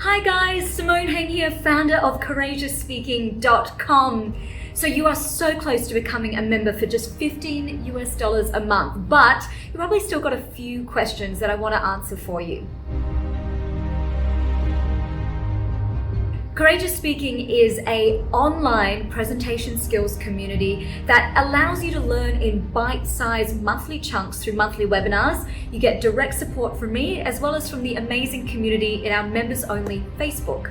Hi guys, Simone Heng here, founder of CourageousSpeaking.com. So you are so close to becoming a member for just $15 a month, but you've probably still got a few questions that I want to answer for you. Courageous Speaking is an online presentation skills community that allows you to learn in bite-sized monthly chunks through monthly webinars. You get direct support from me as well as from the amazing community in our members-only Facebook.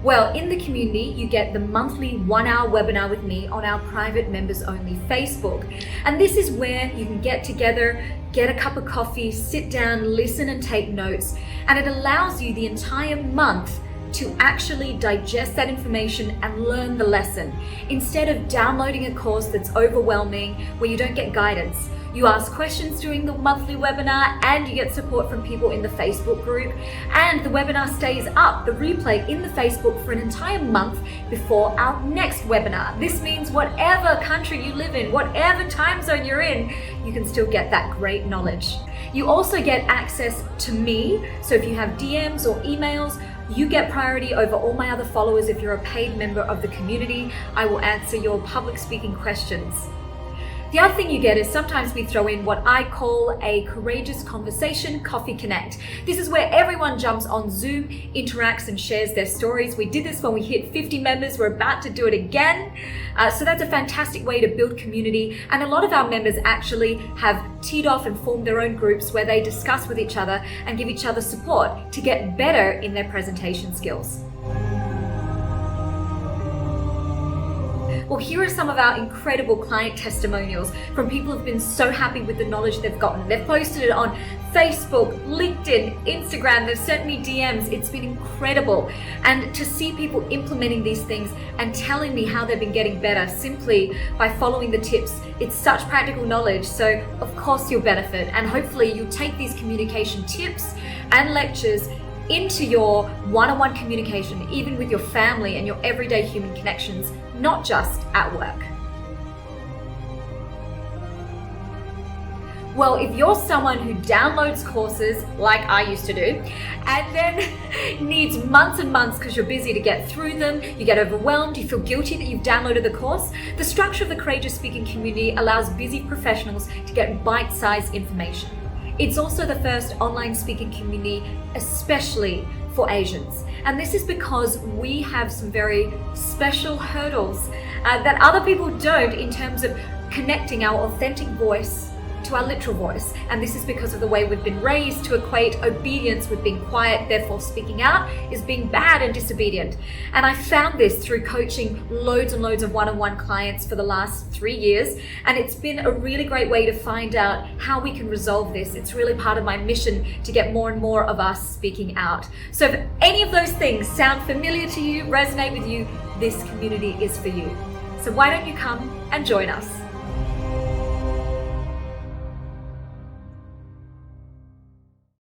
Well, in the community, you get the monthly 1-hour webinar with me on our private members-only Facebook. And this is where you can get together, get a cup of coffee, sit down, listen and take notes. And it allows you the entire month to actually digest that information and learn the lesson. Instead of downloading a course that's overwhelming, where you don't get guidance. You ask questions during the monthly webinar and you get support from people in the Facebook group. And the webinar stays up, the replay in the Facebook for an entire month before our next webinar. This means whatever country you live in, whatever time zone you're in, you can still get that great knowledge. You also get access to me. So if you have DMs or emails, you get priority over all my other followers. If you're a paid member of the community, I will answer your public speaking questions. The other thing you get is sometimes we throw in what I call a Courageous Conversation Coffee Connect. This is where everyone jumps on Zoom, interacts and shares their stories. We did this when we hit 50 members. We're about to do it again. So that's a fantastic way to build community. And a lot of our members actually have teed off and formed their own groups where they discuss with each other and give each other support to get better in their presentation skills. Well, here are some of our incredible client testimonials from people who've been so happy with the knowledge they've gotten. They've posted it on Facebook, LinkedIn, Instagram. They've sent me DMs. It's been incredible. And to see people implementing these things and telling me how they've been getting better simply by following the tips, it's such practical knowledge. So of course you'll benefit. And hopefully you'll take these communication tips and lectures into your one-on-one communication, even with your family and your everyday human connections, not just at work. Well, if you're someone who downloads courses like I used to do, and then needs months and months because you're busy to get through them, you get overwhelmed, you feel guilty that you've downloaded the course, the structure of the Courageous Speaking community allows busy professionals to get bite-sized information. It's also the first online speaking community, especially for Asians. And this is because we have some very special hurdles that other people don't in terms of connecting our authentic voice to our literal voice. And this is because of the way we've been raised to equate obedience with being quiet, therefore speaking out is being bad and disobedient. And I found this through coaching loads and loads of one-on-one clients for the last 3 years. And it's been a really great way to find out how we can resolve this. It's really part of my mission to get more and more of us speaking out. So if any of those things sound familiar to you, resonate with you, this community is for you. So why don't you come and join us?